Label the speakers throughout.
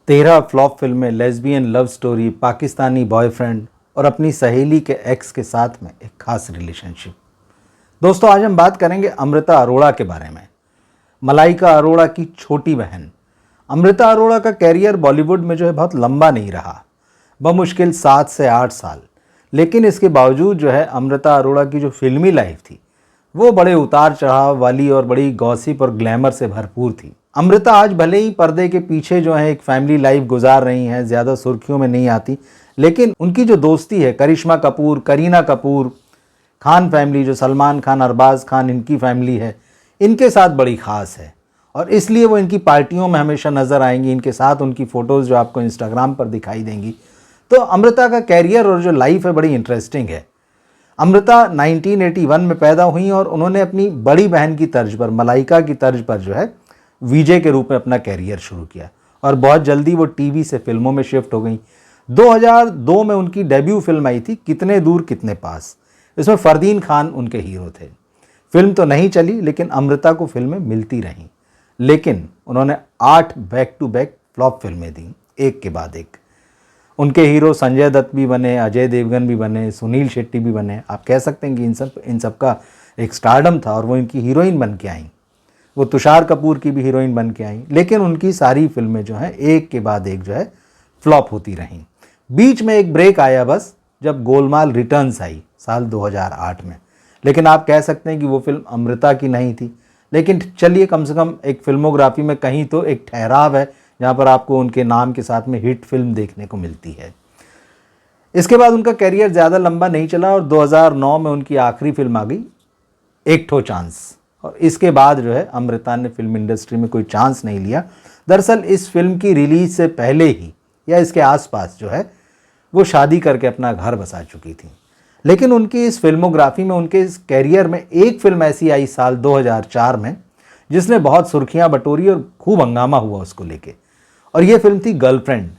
Speaker 1: 13 flop फिल्में, lesbian love story, Pakistani boyfriend और अपनी सहेली के एक्स के साथ में एक खास रिलेशनशिप। दोस्तों, आज हम बात करेंगे अमृता अरोड़ा के बारे में। मलाइका अरोड़ा की छोटी बहन। अमृता अरोड़ा का कैरियर बॉलीवुड में जो है बहुत लंबा नहीं रहा, बमुश्किल 7 से 8 साल। लेकिन इसके बावजूद जो है अमृता अरोड़ा की जो फिल्मी लाइफ थी वो बड़े उतार चढ़ाव वाली और बड़ी गॉसिप और ग्लैमर से भरपूर थी। अमृता आज भले ही पर्दे के पीछे जो है एक फैमिली लाइफ गुजार रही हैं, ज़्यादा सुर्खियों में नहीं आती, लेकिन उनकी जो दोस्ती है करिश्मा कपूर, करीना कपूर, खान फैमिली, जो सलमान खान, अरबाज खान, इनकी फैमिली है, इनके साथ बड़ी ख़ास है और इसलिए वो इनकी पार्टियों में हमेशा नज़र आएंगी। इनके साथ उनकी फ़ोटोज़ जो आपको इंस्टाग्राम पर दिखाई देंगी। तो अमृता का कैरियर और जो लाइफ है बड़ी इंटरेस्टिंग है। अमृता 1981 में पैदा हुई और उन्होंने अपनी बड़ी बहन की तर्ज पर, मलाइका की तर्ज पर जो है वीजे के रूप में अपना कैरियर शुरू किया और बहुत जल्दी वो टीवी से फिल्मों में शिफ्ट हो गई। 2002 में उनकी डेब्यू फिल्म आई थी कितने दूर कितने पास। इसमें फरदीन खान उनके हीरो थे। फिल्म तो नहीं चली लेकिन अमृता को फिल्में मिलती रहीं। लेकिन उन्होंने 8 बैक टू बैक फ्लॉप फिल्में दी, एक के बाद एक। उनके हीरो संजय दत्त भी बने, अजय देवगन भी बने, सुनील शेट्टी भी बने। आप कह सकते हैं कि इन सब का एक स्टारडम था और वो इनकी हीरोइन बन के आई। वो तुषार कपूर की भी हीरोइन बन के आई। लेकिन उनकी सारी फिल्में जो हैं एक के बाद एक जो है फ्लॉप होती रहीं। बीच में एक ब्रेक आया बस, जब गोलमाल रिटर्न्स आई साल 2008 में। लेकिन आप कह सकते हैं कि वो फिल्म अमृता की नहीं थी। लेकिन चलिए, कम से कम एक फिल्मोग्राफी में कहीं तो एक ठहराव है जहाँ पर आपको उनके नाम के साथ में हिट फिल्म देखने को मिलती है। इसके बाद उनका कैरियर ज़्यादा लंबा नहीं चला और 2009 में उनकी आखिरी फिल्म आ गई, एक ठो चांस। और इसके बाद जो है अमृता ने फिल्म इंडस्ट्री में कोई चांस नहीं लिया। दरअसल इस फिल्म की रिलीज से पहले ही या इसके आसपास जो है वो शादी करके अपना घर बसा चुकी थी। लेकिन उनकी इस फिल्मोग्राफी में, उनके इस कैरियर में एक फिल्म ऐसी आई साल 2004 में जिसने बहुत सुर्खियां बटोरी और खूब हंगामा हुआ उसको लेके। और ये फिल्म थी गर्लफ्रेंड,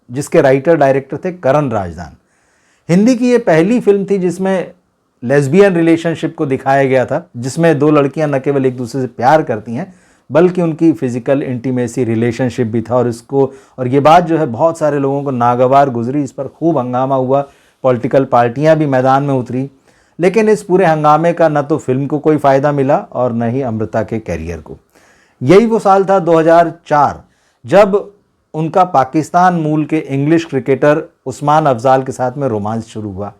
Speaker 1: जिसके राइटर डायरेक्टर थे करण राजदान। हिंदी की ये पहली फिल्म थी जिसमें लेस्बियन रिलेशनशिप को दिखाया गया था, जिसमें दो लड़कियां न केवल एक दूसरे से प्यार करती हैं बल्कि उनकी फिजिकल इंटीमेसी रिलेशनशिप भी था। और ये बात जो है बहुत सारे लोगों को नागवार गुजरी, इस पर खूब हंगामा हुआ, पॉलिटिकल पार्टियां भी मैदान में उतरी। लेकिन इस पूरे हंगामे का न तो फिल्म को कोई फ़ायदा मिला और न ही अमृता के कैरियर को। यही वो साल था 2004 जब उनका पाकिस्तान मूल के इंग्लिश क्रिकेटर उस्मान अफजाल के साथ में रोमांस शुरू हुआ।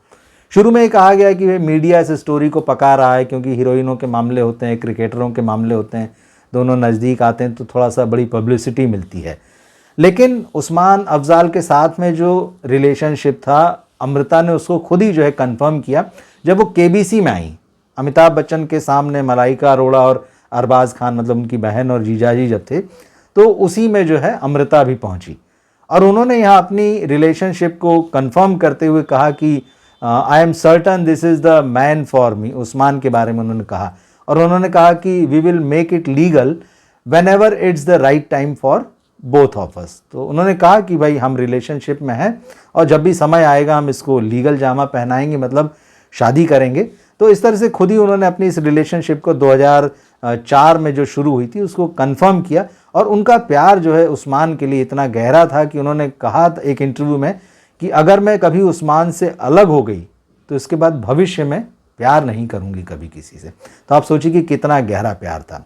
Speaker 1: शुरू में ये कहा गया कि वे मीडिया इस स्टोरी को पका रहा है क्योंकि हीरोइनों के मामले होते हैं, क्रिकेटरों के मामले होते हैं, दोनों नज़दीक आते हैं तो थोड़ा सा बड़ी पब्लिसिटी मिलती है। लेकिन उस्मान अफजाल के साथ में जो रिलेशनशिप था, अमृता ने उसको खुद ही जो है कंफर्म किया जब वो केबीसी में आई। अमिताभ बच्चन के सामने मलाइका अरोड़ा और अरबाज खान, मतलब उनकी बहन और जीजाजी जब थे, तो उसी में जो है अमृता भी पहुंची और उन्होंने यहाँ अपनी रिलेशनशिप को कंफर्म करते हुए कहा कि I am certain this is the man for me. Usman के बारे में उन्होंने कहा और उन्होंने कहा कि we will make it legal whenever it's the right time for both of us. तो उन्होंने कहा कि भाई हम रिलेशनशिप में हैं और जब भी समय आएगा हम इसको लीगल जामा पहनाएंगे, मतलब शादी करेंगे। तो इस तरह से खुद ही उन्होंने अपनी इस रिलेशनशिप को 2004 में जो शुरू हुई थी उसको कंफर्म किया। और उनका प्यार जो है उस्मान के लिए इतना गहरा था कि उन्होंने कहा था एक इंटरव्यू में कि अगर मैं कभी उस्मान से अलग हो गई तो इसके बाद भविष्य में प्यार नहीं करूंगी कभी किसी से। तो आप सोचिए कि कितना गहरा प्यार था।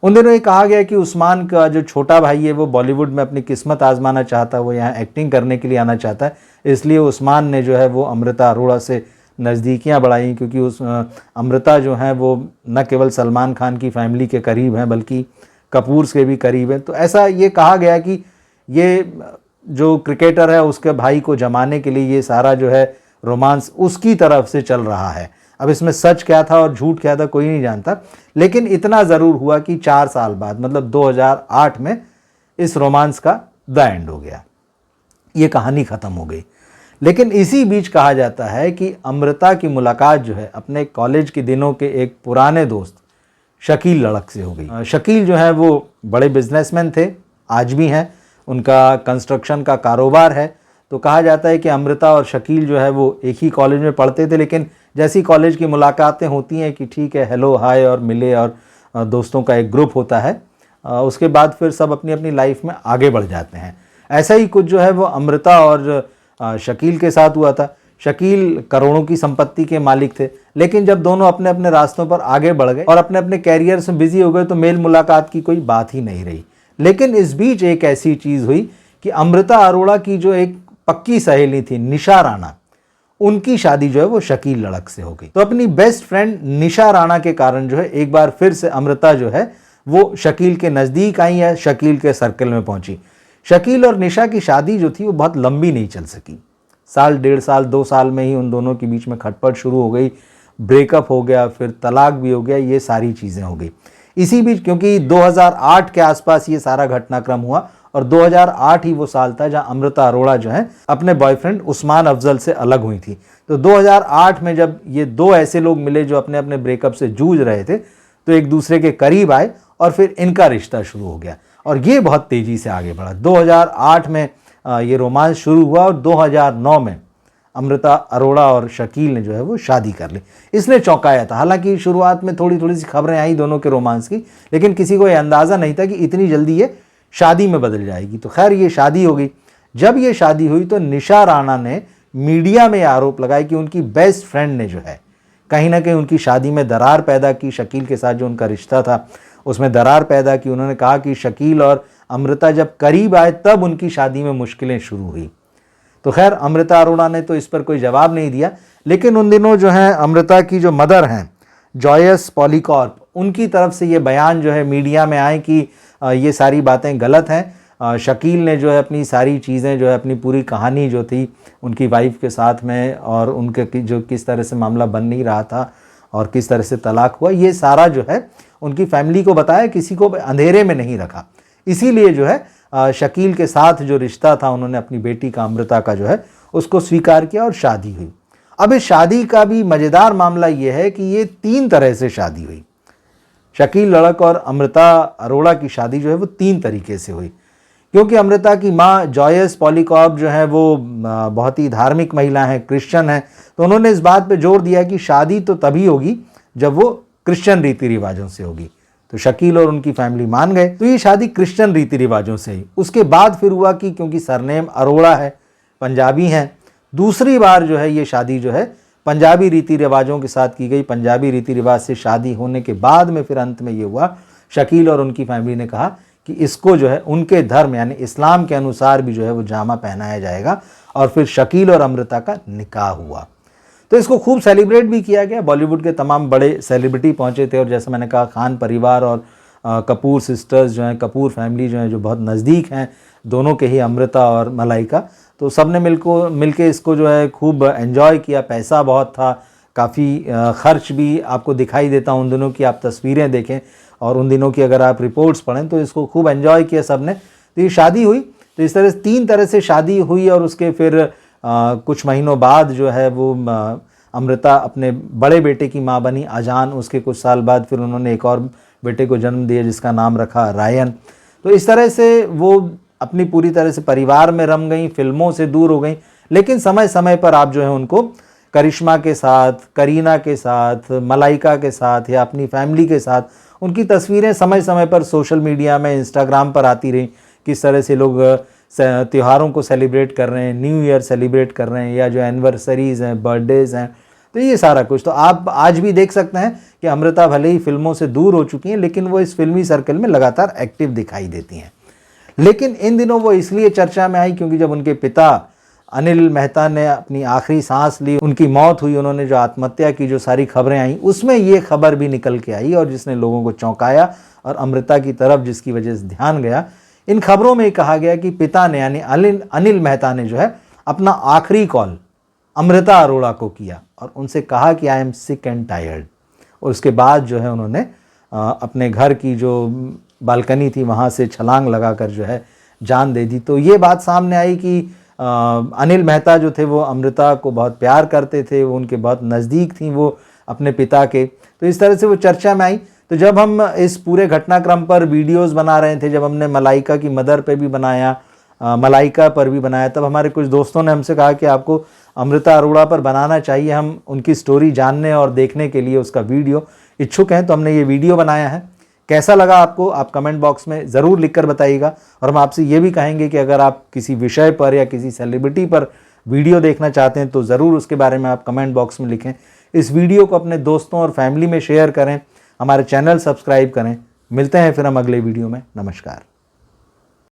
Speaker 1: उन दिनों ये कहा गया कि उस्मान का जो छोटा भाई है वो बॉलीवुड में अपनी किस्मत आजमाना चाहता है, वो यहाँ एक्टिंग करने के लिए आना चाहता है। इसलिए उस्मान ने जो है वो अमृता अरोड़ा से नज़दीकियाँ बढ़ाई क्योंकि अमृता जो हैं वो न केवल सलमान खान की फैमिली के करीब हैं बल्कि कपूर्स के भी करीब हैं। तो ऐसा ये कहा गया कि ये जो क्रिकेटर है उसके भाई को जमाने के लिए ये सारा जो है रोमांस उसकी तरफ से चल रहा है। अब इसमें सच क्या था और झूठ क्या था कोई नहीं जानता, लेकिन इतना ज़रूर हुआ कि 4 साल बाद, मतलब 2008 में इस रोमांस का द एंड हो गया, ये कहानी ख़त्म हो गई। लेकिन इसी बीच कहा जाता है कि अमृता की मुलाकात जो है अपने कॉलेज के दिनों के एक पुराने दोस्त शकील लड़क से हो गई। शकील जो है वो बड़े बिजनेसमैन थे, आज भी हैं, उनका कंस्ट्रक्शन का कारोबार है। तो कहा जाता है कि अमृता और शकील जो है वो एक ही कॉलेज में पढ़ते थे, लेकिन जैसी कॉलेज की मुलाकातें होती हैं कि ठीक है, हेलो हाय और मिले और दोस्तों का एक ग्रुप होता है, उसके बाद फिर सब अपनी अपनी लाइफ में आगे बढ़ जाते हैं। ऐसा ही कुछ जो है वो अमृता और शकील के साथ हुआ था। शकील करोड़ों की संपत्ति के मालिक थे, लेकिन जब दोनों अपने अपने रास्तों पर आगे बढ़ गए और अपने अपने कैरियर्स में बिजी हो गए तो मेल मुलाकात की कोई बात ही नहीं रही। लेकिन इस बीच एक ऐसी चीज़ हुई कि अमृता अरोड़ा की जो एक पक्की सहेली थी निशा राणा, उनकी शादी जो है वो शकील लड़क से हो गई। तो अपनी बेस्ट फ्रेंड निशा राणा के कारण जो है एक बार फिर से अमृता जो है वो शकील के नज़दीक आई है, शकील के सर्कल में पहुंची। शकील और निशा की शादी जो थी वो बहुत लंबी नहीं चल सकी। साल, 1.5 साल, 2 साल में ही उन दोनों के बीच में खटपट शुरू हो गई, ब्रेकअप हो गया, फिर तलाक भी हो गया, ये सारी चीज़ें हो गई। इसी बीच क्योंकि 2008 के आसपास ये सारा घटनाक्रम हुआ और 2008 ही वो साल था जहां अमृता अरोड़ा जो है अपने बॉयफ्रेंड उस्मान अफजल से अलग हुई थी। तो 2008 में जब ये दो ऐसे लोग मिले जो अपने अपने ब्रेकअप से जूझ रहे थे तो एक दूसरे के करीब आए और फिर इनका रिश्ता शुरू हो गया और ये बहुत तेज़ी से आगे बढ़ा। 2008 में ये रोमांस शुरू हुआ और 2009 में अमृता अरोड़ा और शकील ने जो है वो शादी कर ली। इसने चौंकाया था। हालांकि शुरुआत में थोड़ी थोड़ी सी खबरें आई दोनों के रोमांस की, लेकिन किसी को ये अंदाज़ा नहीं था कि इतनी जल्दी ये शादी में बदल जाएगी। तो खैर ये शादी हो गई। जब ये शादी हुई तो निशा राणा ने मीडिया में आरोप लगाया कि उनकी बेस्ट फ्रेंड ने जो है कहीं ना कहीं उनकी शादी में दरार पैदा की। शकील के साथ जो उनका रिश्ता था उसमें दरार पैदा की। उन्होंने कहा कि शकील और अमृता जब करीब आए तब उनकी शादी में मुश्किलें शुरू हुई। तो खैर अमृता अरोड़ा ने तो इस पर कोई जवाब नहीं दिया, लेकिन उन दिनों जो है अमृता की जो मदर हैं जॉयस पॉलीकॉर्प, उनकी तरफ से ये बयान जो है मीडिया में आए कि ये सारी बातें गलत हैं। शकील ने जो है अपनी सारी चीज़ें जो है अपनी पूरी कहानी जो थी उनकी वाइफ के साथ में और उनके जो किस तरह से मामला बन नहीं रहा था और किस तरह से तलाक हुआ, ये सारा जो है उनकी फैमिली को बताया, किसी को अंधेरे में नहीं रखा। इसीलिए जो है शकील के साथ जो रिश्ता था उन्होंने अपनी बेटी का अमृता का जो है उसको स्वीकार किया और शादी हुई। अब इस शादी का भी मज़ेदार मामला ये है कि ये 3 तरह से शादी हुई। शकील लड़क और अमृता अरोड़ा की शादी जो है वो 3 तरीके से हुई, क्योंकि अमृता की माँ जॉयस पॉलीकॉर्प जो है वो बहुत ही धार्मिक महिला हैं, क्रिश्चियन हैं। तो उन्होंने इस बात पे जोर दिया कि शादी तो तभी होगी जब वो क्रिश्चियन रीति रिवाजों से होगी। तो शकील और उनकी फैमिली मान गए। तो ये शादी क्रिश्चियन रीति रिवाजों से ही। उसके बाद फिर हुआ कि क्योंकि सरनेम अरोड़ा है, पंजाबी हैं, दूसरी बार जो है ये शादी जो है पंजाबी रीति रिवाजों के साथ की गई। पंजाबी रीति रिवाज से शादी होने के बाद में फिर अंत में ये हुआ, शकील और उनकी फैमिली ने कहा कि इसको जो है उनके धर्म यानी इस्लाम के अनुसार भी जो है वो जामा पहनाया जाएगा और फिर शकील और अमृता का निकाह हुआ। तो इसको खूब सेलिब्रेट भी किया गया। बॉलीवुड के तमाम बड़े सेलिब्रिटी पहुंचे थे और जैसा मैंने कहा खान परिवार और कपूर सिस्टर्स जो हैं, कपूर फैमिली जो है जो बहुत नज़दीक हैं दोनों के ही, अमृता और मलाइका, तो सब ने मिलके इसको जो है खूब एंजॉय किया। पैसा बहुत था, काफ़ी खर्च भी आपको दिखाई देता उन दिनों की आप तस्वीरें देखें और उन दिनों की अगर आप रिपोर्ट्स पढ़ें तो इसको खूब एंजॉय किया सब ने। तो ये शादी हुई। तो इस तरह से 3 तरह से शादी हुई और उसके फिर कुछ महीनों बाद जो है वो अमृता अपने बड़े बेटे की माँ बनी अजान। उसके कुछ साल बाद फिर उन्होंने एक और बेटे को जन्म दिया जिसका नाम रखा रायन। तो इस तरह से वो अपनी पूरी तरह से परिवार में रम गई, फिल्मों से दूर हो गई। लेकिन समय समय पर आप जो है उनको करिश्मा के साथ, करीना के साथ, मलाइका के साथ या अपनी फैमिली के साथ उनकी तस्वीरें समय समय पर सोशल मीडिया में, इंस्टाग्राम पर आती रही। किस तरह से लोग त्योहारों को सेलिब्रेट कर रहे हैं, न्यू ईयर सेलिब्रेट कर रहे हैं या जो एनिवर्सरीज़ हैं, बर्थडेज़ हैं, तो ये सारा कुछ। तो आप आज भी देख सकते हैं कि अमृता भले ही फिल्मों से दूर हो चुकी हैं लेकिन वो इस फिल्मी सर्कल में लगातार एक्टिव दिखाई देती हैं। लेकिन इन दिनों वो इसलिए चर्चा में आई क्योंकि जब उनके पिता अनिल मेहता ने अपनी आखिरी सांस ली, उनकी मौत हुई, उन्होंने जो आत्महत्या की जो सारी खबरें आई उसमें ये खबर भी निकल के आई और जिसने लोगों को चौंकाया और अमृता की तरफ जिसकी वजह से ध्यान गया। इन खबरों में कहा गया कि पिता ने यानी अनिल मेहता ने जो है अपना आखिरी कॉल अमृता अरोड़ा को किया और उनसे कहा कि I am sick and tired. और उसके बाद जो है उन्होंने अपने घर की जो बालकनी थी वहाँ से छलांग लगाकर जो है जान दे दी। तो ये बात सामने आई कि अनिल मेहता जो थे वो अमृता को बहुत प्यार करते थे, वो उनके बहुत नज़दीक थी वो अपने पिता के। तो इस तरह से वो चर्चा में आई। तो जब हम इस पूरे घटनाक्रम पर वीडियोस बना रहे थे, जब हमने मलाइका की मदर पे भी बनाया, मलाइका पर भी बनाया, तब हमारे कुछ दोस्तों ने हमसे कहा कि आपको अमृता अरोड़ा पर बनाना चाहिए, हम उनकी स्टोरी जानने और देखने के लिए उसका वीडियो इच्छुक हैं। तो हमने ये वीडियो बनाया है कैसा लगा आपको, आप कमेंट बॉक्स में ज़रूर लिखकर बताइएगा। और हम आपसे ये भी कहेंगे कि अगर आप किसी विषय पर या किसी सेलिब्रिटी पर वीडियो देखना चाहते हैं तो ज़रूर उसके बारे में आप कमेंट बॉक्स में लिखें। इस वीडियो को अपने दोस्तों और फैमिली में शेयर करें, हमारे चैनल सब्सक्राइब करें। मिलते हैं फिर हम अगले वीडियो में। नमस्कार।